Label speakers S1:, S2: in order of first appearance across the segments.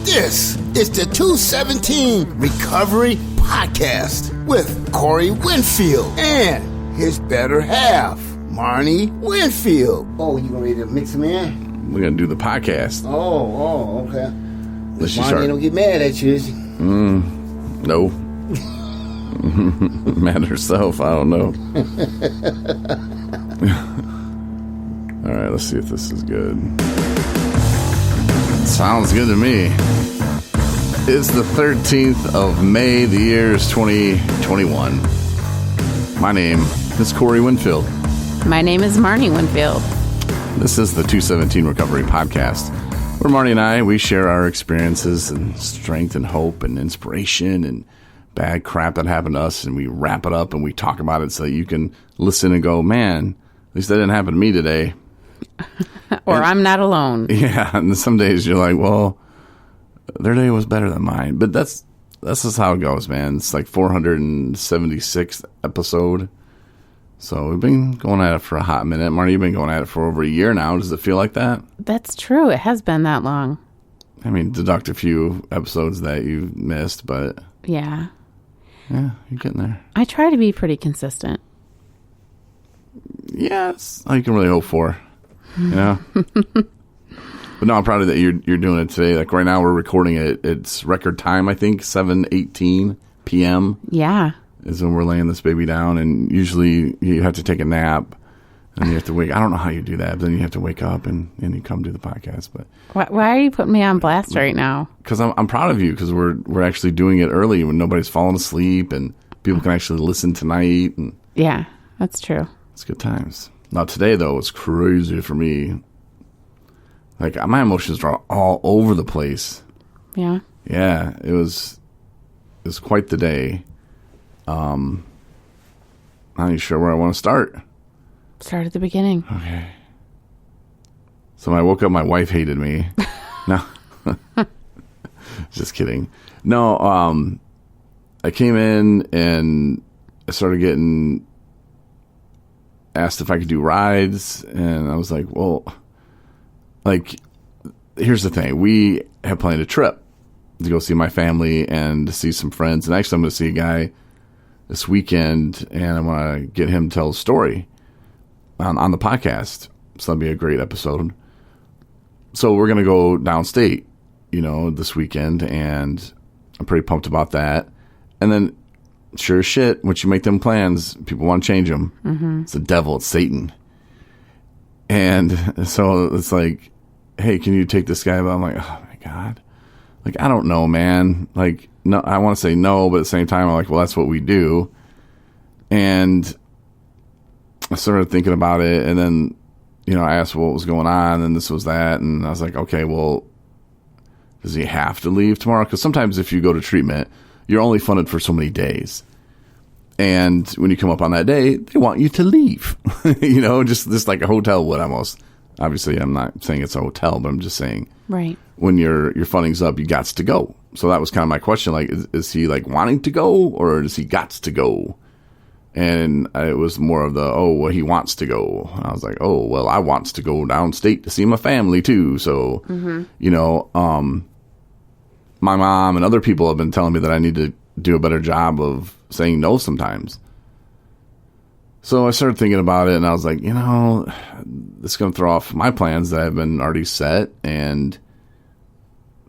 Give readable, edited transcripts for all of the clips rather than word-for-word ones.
S1: This is the 217 Recovery Podcast with Corey Winfield and his better half, Marnie Winfield. Oh, you ready to mix them in?
S2: We're going to do the podcast.
S1: Oh, okay.
S2: Let's
S1: Marnie
S2: start.
S1: don't get mad at you, is she?
S2: No. Mad herself, I don't know. All right, let's see if this is good. Sounds good to me. It's the 13th of May, the year is 2021. My name is Corey Winfield.
S3: My name is Marnie Winfield.
S2: This is the 217 Recovery Podcast, where Marnie and I, we share our experiences and strength and hope and inspiration and bad crap that happened to us, and we wrap it up and we talk about it so that you can listen and go, man, at least that didn't happen to me today.
S3: Or I'm not alone.
S2: Yeah, and some days you're like, well, their day was better than mine. But that's just how it goes, man. It's like 476th episode. So we've been going at it for a hot minute. Marnie, you've been going at it for over a year now. Does it feel like that?
S3: That's true. It has been that long.
S2: I mean, deduct a few episodes that you missed, but...
S3: Yeah.
S2: Yeah, you're getting there.
S3: I try to be pretty consistent.
S2: Yeah, it's all you can really hope for. You know? But no, I'm proud of that you're doing it today. Like right now we're recording it. It's record time, I think, 7:18 p.m.
S3: Yeah.
S2: is when we're laying this baby down. And usually you have to take a nap and you have to wake. I don't know how you do that, but then you have to wake up and you come do the podcast. But
S3: Why are you putting me on blast right now?
S2: because I'm proud of you, because we're actually doing it early when nobody's falling asleep and people can actually listen tonight. And
S3: Yeah, that's true.
S2: it's good times. Now today though, it's crazy for me. Like my emotions are all over the place.
S3: Yeah.
S2: Yeah, it was quite the day. I'm not even sure where I want to start.
S3: Start at the beginning.
S2: Okay. So when I woke up, my wife hated me. No. Just kidding. No, I came in and I started getting asked if I could do rides, and I was like, well, like, here's the thing. We have planned a trip to go see my family and to see some friends, and actually I'm going to see a guy this weekend, and I want to get him to tell a story on the podcast. So that'll be a great episode. So we're going to go downstate, this weekend, and I'm pretty pumped about that. And then, sure as shit, once you make them plans, people want to change them. Mm-hmm. It's the devil. It's Satan. And so it's like, hey, can you take this guy? But I'm like, oh, my God. Like, I don't know, man. Like, no, I want to say no, but at the same time, I'm like, well, that's what we do. And I started thinking about it, and then, I asked what was going on, and this was that, and I was like, okay, well, does he have to leave tomorrow? Because sometimes if you go to treatment, you're only funded for so many days. And when you come up on that day, they want you to leave, just like a hotel would almost. Obviously, I'm not saying it's a hotel, but I'm just saying,
S3: Right.
S2: when your funding's up, you gots to go. So that was kind of my question. Like, is he like wanting to go, or does he gots to go? And it was more of he wants to go. And I was like, oh, well, I wants to go downstate to see my family too. So, my mom and other people have been telling me that I need to do a better job of saying no sometimes. So I started thinking about it, and I was like, this is going to throw off my plans that have been already set, and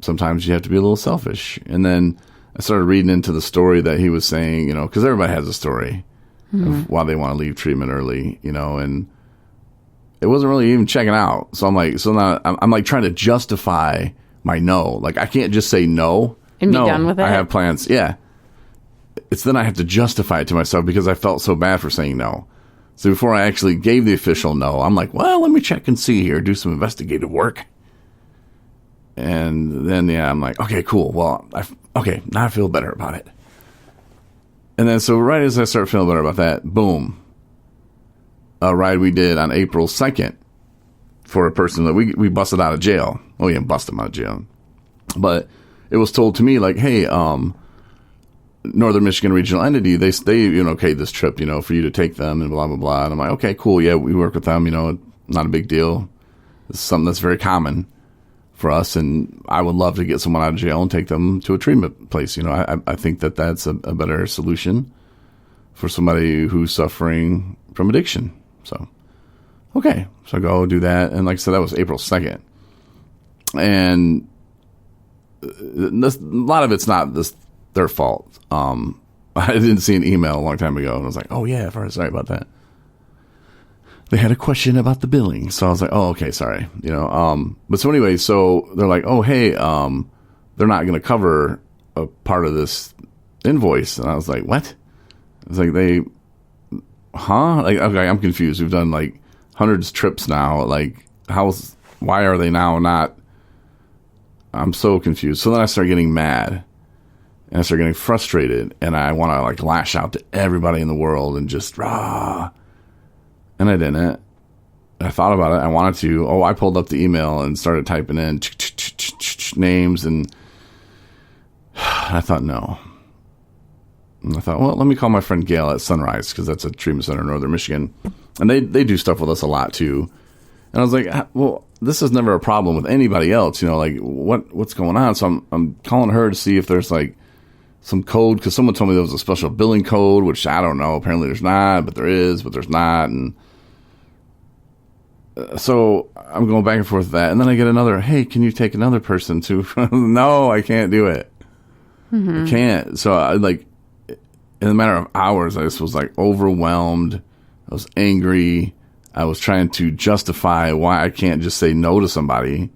S2: sometimes you have to be a little selfish. And then I started reading into the story that he was saying, because everybody has a story of why they want to leave treatment early, and it wasn't really even checking out. So I'm like, now I'm like trying to justify my no. Like, I can't just say no.
S3: And be done with it?
S2: I have plans. Yeah. It's then I have to justify it to myself because I felt so bad for saying no. So before I actually gave the official no, I'm like, well, let me check and see here, do some investigative work. And then, I'm like, okay, cool. Well, now I feel better about it. And then, so right as I start feeling better about that, boom, a ride we did on April 2nd for a person that we busted out of jail. Oh, yeah, busted him out of jail. But it was told to me, like, hey, Northern Michigan Regional Entity, they okayed this trip, for you to take them and blah, blah, blah. And I'm like, okay, cool. Yeah, we work with them, not a big deal. It's something that's very common for us, and I would love to get someone out of jail and take them to a treatment place. I think that that's a better solution for somebody who's suffering from addiction. So, okay. So I go do that. And like I said, that was April 2nd. And a lot of it's not their fault. I didn't see an email a long time ago, and I was like, oh, yeah, sorry about that. They had a question about the billing. So I was like, oh, okay, sorry. But so anyway, so they're like, oh, hey, they're not going to cover a part of this invoice. And I was like, what? It's like okay, I'm confused. We've done like hundreds of trips now. Like, why are they now not? I'm so confused. So then I start getting mad and I start getting frustrated, and I want to like lash out to everybody in the world and just rah. And I didn't. I thought about it. I wanted to. Oh, I pulled up the email and started typing in names, and I thought, no. And I thought, well, let me call my friend Gail at Sunrise, because that's a treatment center in Northern Michigan. And they do stuff with us a lot, too. And I was like, well, this is never a problem with anybody else. Like, what's going on? So I'm calling her to see if there's, like, some code, because someone told me there was a special billing code, which I don't know. Apparently there's not, but there is, but there's not. And so I'm going back and forth with that. And then I get another, hey, can you take another person to? No, I can't do it. I can't. So I in a matter of hours, I just was like overwhelmed. I was angry. I was trying to justify why I can't just say no to somebody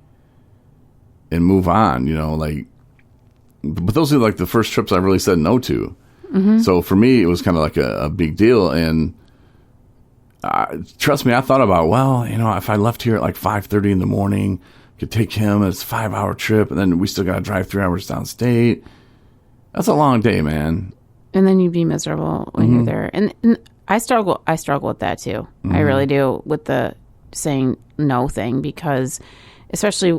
S2: and move on, but those are like the first trips I really said no to. So for me, it was kind of like a big deal. And trust me, I thought about, well, if I left here at like 5:30 in the morning, could take him. It's a 5-hour trip. And then we still got to drive 3 hours downstate. That's a long day, man.
S3: And then you'd be miserable when you're there. And I struggle with that too. I really do, with the saying no thing, because especially,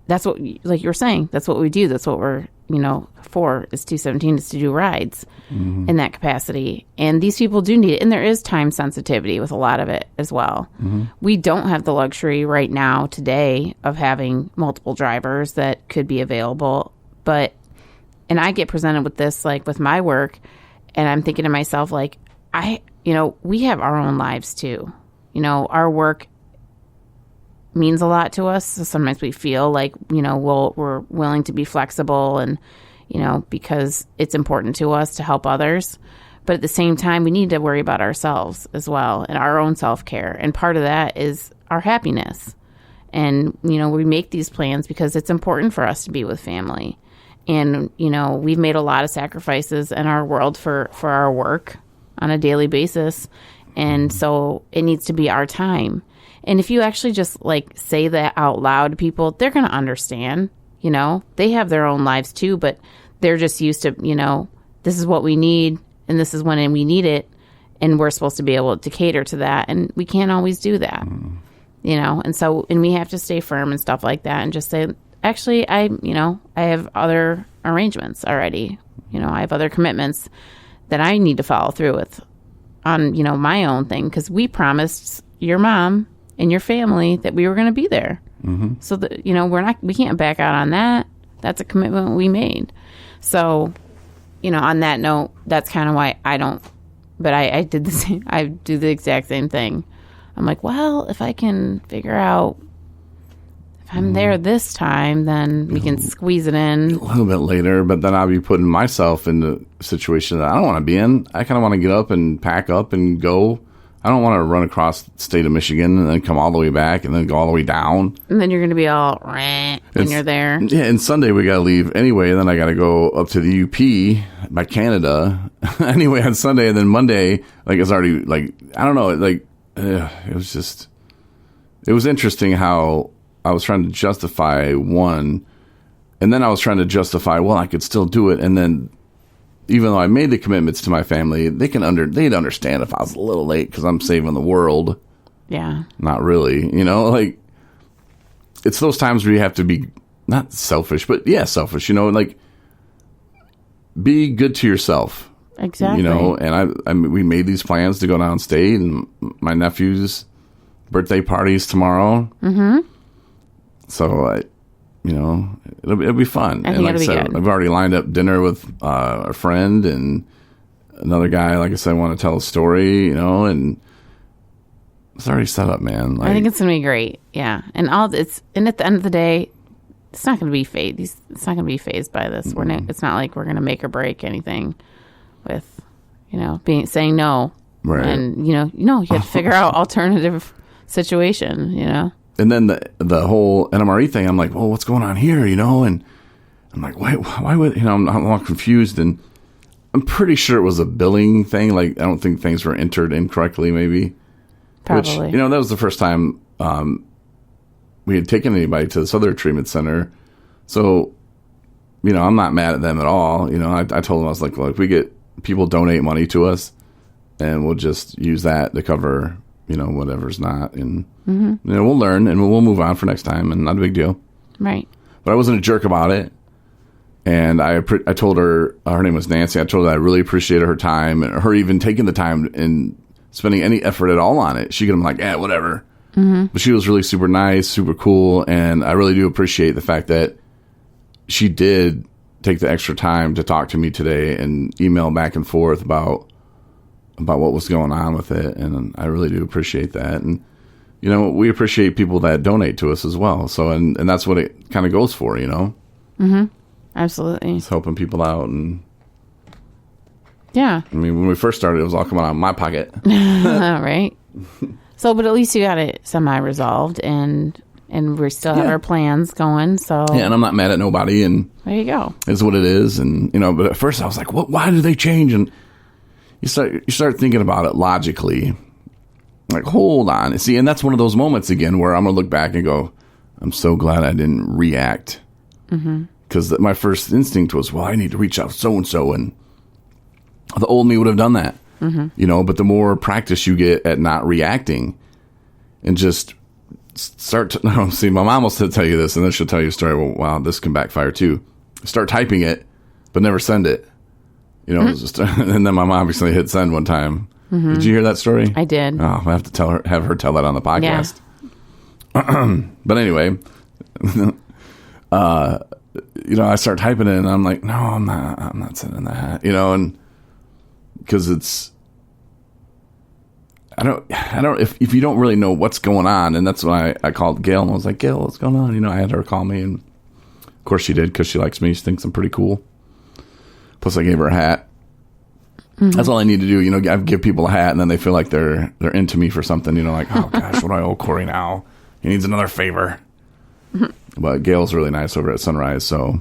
S3: that's what, like you were saying, that's what we do. That's what we're, for is 217, is to do rides in that capacity. And these people do need it. And there is time sensitivity with a lot of it as well. We don't have the luxury right now today of having multiple drivers that could be available. And I get presented with this, like with my work, and I'm thinking to myself, like, we have our own lives too. Our work means a lot to us. So sometimes we feel like, we're willing to be flexible and, because it's important to us to help others. But at the same time, we need to worry about ourselves as well and our own self-care. And part of that is our happiness. And, we make these plans because it's important for us to be with family. And, we've made a lot of sacrifices in our world for our work on a daily basis. And so it needs to be our time. And if you actually just like say that out loud to people, they're going to understand. They have their own lives too, but they're just used to, this is what we need and this is when we need it. And we're supposed to be able to cater to that. And we can't always do that, and we have to stay firm and stuff like that and just say, actually, I have other arrangements already. I have other commitments that I need to follow through with on, my own thing. Because we promised your mom and your family that we were going to be there. So that, we can't back out on that. That's a commitment we made. So, on that note, that's kind of why I don't, but I did the same. I do the exact same thing. I'm like, well, if I can figure out, I'm there this time, then we can squeeze it in.
S2: A little bit later, but then I'll be putting myself in the situation that I don't want to be in. I kind of want to get up and pack up and go. I don't want to run across the state of Michigan and then come all the way back and then go all the way down.
S3: And then you're going to be all when you're there. Yeah,
S2: and Sunday we got to leave anyway, and then I got to go up to the UP by Canada anyway on Sunday, and then Monday, like it's already, like, I don't know, like, it was interesting how I was trying to justify one, and then I was trying to justify, well, I could still do it. And then even though I made the commitments to my family, they'd understand if I was a little late because I'm saving the world.
S3: Yeah.
S2: Not really. Like, it's those times where you have to be not selfish, but selfish, like, be good to yourself.
S3: Exactly.
S2: And we made these plans to go downstate, and my nephew's birthday party's tomorrow. So it'll be fun.
S3: I think it'll be good.
S2: I've already lined up dinner with a friend and another guy. Like I said, I want to tell a story, and it's already set up, man. Like,
S3: I think it's gonna be great. Yeah, and at the end of the day, it's not gonna be phased. It's not gonna be phased by this. It's not like we're gonna make or break anything with, saying no.
S2: Right.
S3: And you have to figure out alternative situation.
S2: And then the whole NMRE thing, I'm like, well, what's going on here, and I'm like, why would, I'm all confused, and I'm pretty sure it was a billing thing. Like, I don't think things were entered incorrectly, maybe.
S3: Probably.
S2: Which, that was the first time we had taken anybody to this other treatment center. So, I'm not mad at them at all. I told them, I was like, look, we get people donate money to us, and we'll just use that to cover whatever's not, and we'll learn and we'll move on for next time, and not a big deal.
S3: Right.
S2: But I wasn't a jerk about it, and I told her, her name was Nancy. I told her I really appreciated her time and her even taking the time and spending any effort at all on it. She could have been like, whatever. But she was really super nice, super cool, and I really do appreciate the fact that she did take the extra time to talk to me today and email back and forth about what was going on with it, and I really do appreciate that. And we appreciate people that donate to us as well. So and that's what it kind of goes for,
S3: Absolutely.
S2: It's helping people out. And
S3: yeah,
S2: I mean, when we first started, it was all coming out of my pocket.
S3: Right. So, but at least you got it semi-resolved, and we still have our plans going. So
S2: yeah, and I'm not mad at nobody, and
S3: there you go.
S2: It's what it is. And but at first I was like, what? Why did they change? And you start thinking about it logically. Like, hold on. See, and that's one of those moments again where I'm gonna look back and go, I'm so glad I didn't react, because my first instinct was, well, I need to reach out to so and so, and the old me would have done that. But the more practice you get at not reacting and just start to see, my mom will tell you this, and then she'll tell you a story. Well, wow, this can backfire too. Start typing it, but never send it. And then my mom obviously hit send one time. Did you hear that story?
S3: I did.
S2: Oh, I have to have her tell that on the podcast. Yeah. But anyway, I start typing it, and I'm like, no, I'm not sending that. And because I don't if you don't really know what's going on, and that's why I called Gail and I was like, Gail, what's going on? I had her call me, and of course she did, because she likes me. She thinks I'm pretty cool. Plus, I gave her a hat. That's all I need to do. I give people a hat, and then they feel like they're into me for something. Like, oh gosh, what do I owe Corey now? He needs another favor. But Gail's really nice over at Sunrise, so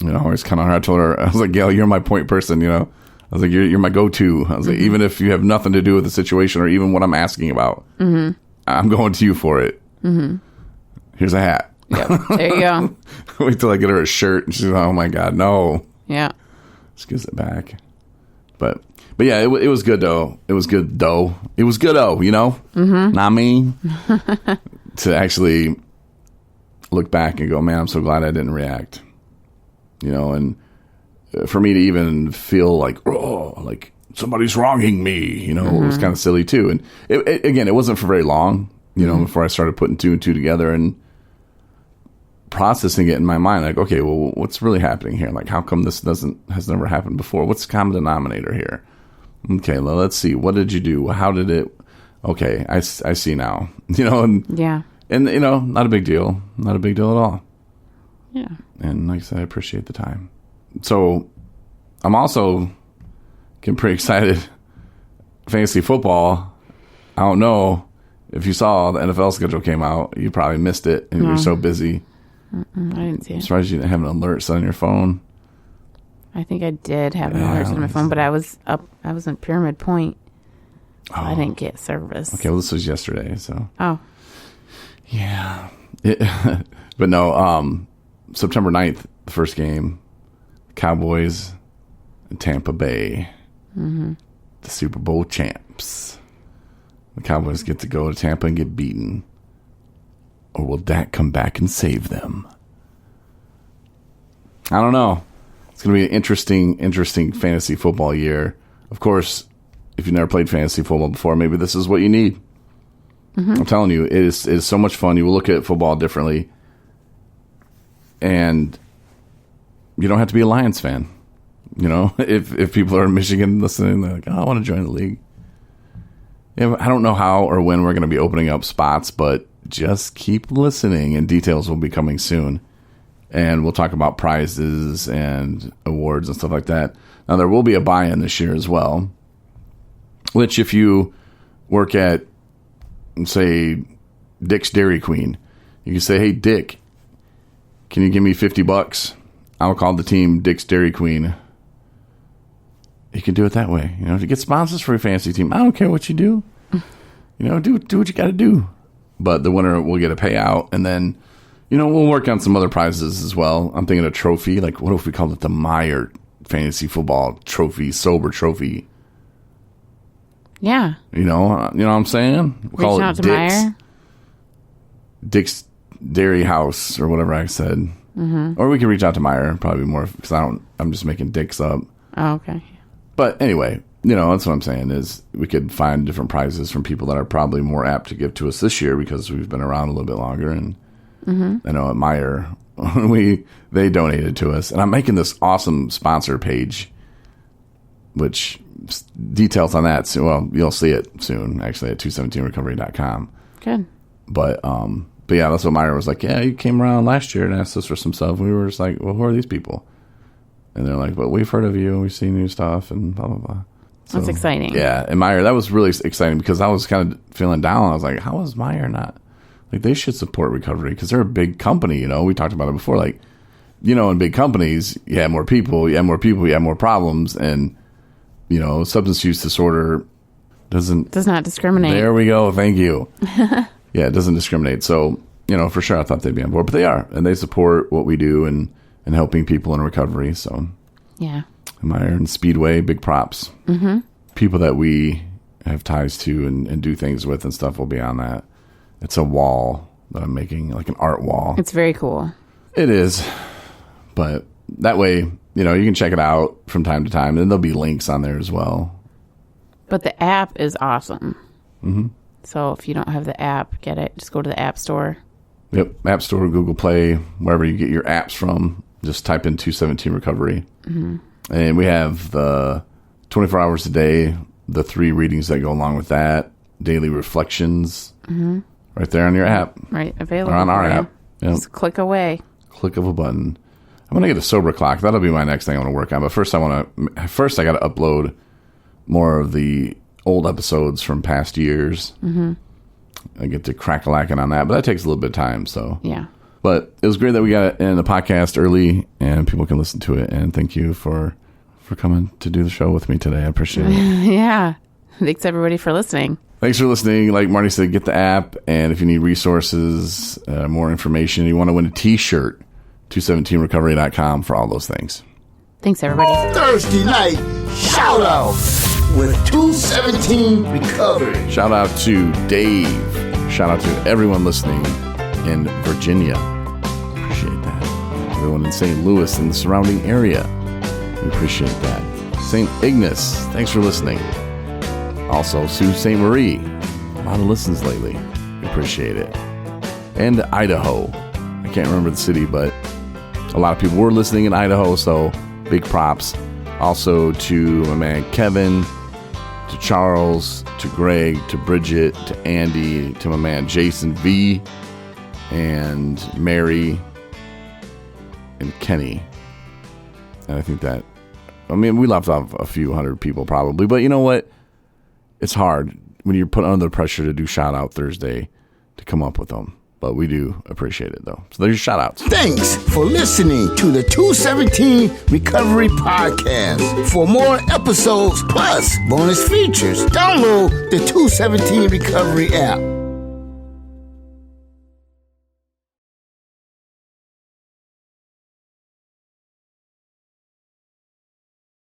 S2: always kind of hard. I told her, I was like, Gail, you're my point person. I was like, you're my go-to. I was like, even if you have nothing to do with the situation or even what I'm asking about, I'm going to you for it. Here's a hat.
S3: Yep. There you go.
S2: Wait till I get her a shirt, and she's like, oh my God, no.
S3: Yeah.
S2: Just gives it back. But yeah, it was good though. It was good though. Not me. To actually look back and go, man, I'm so glad I didn't react. And for me to even feel like, oh, like somebody's wronging me, it was kind of silly too. And it wasn't for very long, before I started putting two and two together and processing it in my mind. Like, okay, well, what's really happening here? Like, how come this has never happened before? What's the common denominator here? Okay, well, let's see. What did you do? How did it? Okay, I see now. And
S3: yeah,
S2: and not a big deal. Not a big deal at all.
S3: Yeah.
S2: And like I said, I appreciate the time. So I'm also getting pretty excited. Fantasy football. I don't know if you saw the NFL schedule came out. You probably missed it, and you're so busy.
S3: I didn't see it.
S2: I'm surprised you didn't have an alert set on your phone.
S3: I think I did have an alert set on my phone, but I was in Pyramid Point. So I didn't get service.
S2: Okay, well, this was yesterday, so.
S3: Oh.
S2: Yeah. But no, September 9th, the first game, Cowboys and Tampa Bay, the Super Bowl champs. The Cowboys get to go to Tampa and get beaten. Or will Dak come back and save them? I don't know. It's going to be an interesting fantasy football year. Of course, if you've never played fantasy football before, maybe this is what you need. I'm telling you, it is so much fun. You will look at football differently. And you don't have to be a Lions fan. You know, if people are in Michigan listening, they're like, oh, I want to join the league. Yeah, I don't know how or when we're going to be opening up spots, but just keep listening and details will be coming soon. And we'll talk about prizes and awards and stuff like that. Now, there will be a buy-in this year as well, which if you work at, say, Dick's Dairy Queen, you can say, hey, Dick, can you give me $50? I'll call the team Dick's Dairy Queen. You can do it that way. You know, to get sponsors for your fantasy team, I don't care what you do. You know, do what you got to do. But the winner will get a payout, and then, you know, we'll work on some other prizes as well. I'm thinking a trophy. Like, what if we called it the Meyer Fantasy Football Trophy, Sober Trophy?
S3: Yeah.
S2: You know what I'm saying? We'll call
S3: out
S2: it
S3: to Meyer.
S2: Dick's Dairy House or whatever I said. Mm-hmm. Or we can reach out to Meyer, probably more, because I'm just making dicks up.
S3: Oh, okay. But
S2: anyway, you know, that's what I'm saying is we could find different prizes from people that are probably more apt to give to us this year because we've been around a little bit longer. And I know at Meyer, they donated to us. And I'm making this awesome sponsor page, which details on that. So, well, you'll see it soon, actually, at 217recovery.com.
S3: Good.
S2: But yeah, that's what Meyer was like. Yeah, you came around last year and asked us for some stuff. We were just like, well, who are these people? And they're like, well, we've heard of you and we've seen new stuff and blah, blah, blah. So,
S3: that's exciting.
S2: Yeah. And Meyer, that was really exciting because I was kind of feeling down. I was like, how is Meyer not? Like, they should support recovery because they're a big company, you know. We talked about it before. Like, you know, in big companies, you have more people, you have more problems. And, you know, substance use disorder does not discriminate. There we go. Thank you. Yeah, it doesn't discriminate. So, you know, for sure, I thought they'd be on board. But they are. And they support what we do and helping people in recovery. So,
S3: yeah.
S2: Meyer and Speedway, big props. Mm-hmm. People that we have ties to and do things with and stuff will be on that. It's a wall that I'm making, like an art wall.
S3: It's very cool.
S2: It is. But that way, you know, you can check it out from time to time. And there'll be links on there as well. But
S3: the app is awesome. Mm-hmm. So if you don't have the app, get it. Just go to the App Store.
S2: Yep. App Store, Google Play, wherever you get your apps from. Just type in 217 Recovery. Mm-hmm. And we have the 24 hours a day, the 3 readings that go along with that, daily reflections, right there on your app.
S3: Right, available.
S2: Or on our app.
S3: Yep. Just click away.
S2: Click of a button. I'm going to get a sober clock. That'll be my next thing I want to work on. But first I got to upload more of the old episodes from past years. Mm-hmm. I get to crack-a-lacking on that, but that takes a little bit of time. So yeah. But it was great that we got it in the podcast early and people can listen to it. And thank you for coming to do the show with me today. I appreciate it.
S3: Yeah. Thanks, everybody, for listening.
S2: Thanks for listening. Like Marty said, get the app. And if you need resources, more information, you want to win a T-shirt, 217recovery.com for all those things.
S3: Thanks, everybody.
S1: Thursday night shout-out with 217 Recovery.
S2: Shout out to Dave. Shout out to everyone listening in Virginia. Appreciate that. Everyone in St. Louis and the surrounding area. We appreciate that. St. Ignace, thanks for listening. Also, Sault Ste. Marie. A lot of listens lately. We appreciate it. And Idaho. I can't remember the city, but a lot of people were listening in Idaho, so big props. Also to my man Kevin, to Charles, to Greg, to Bridget, to Andy, to my man Jason V, and Mary, and Kenny. And I think that, we left off a few hundred people probably, but you know what? It's hard when you're put under pressure to do Shout Out Thursday to come up with them. But we do appreciate it, though. So there's your shout-outs.
S1: Thanks for listening to the 217 Recovery Podcast. For more episodes plus bonus features, download the 217 Recovery app.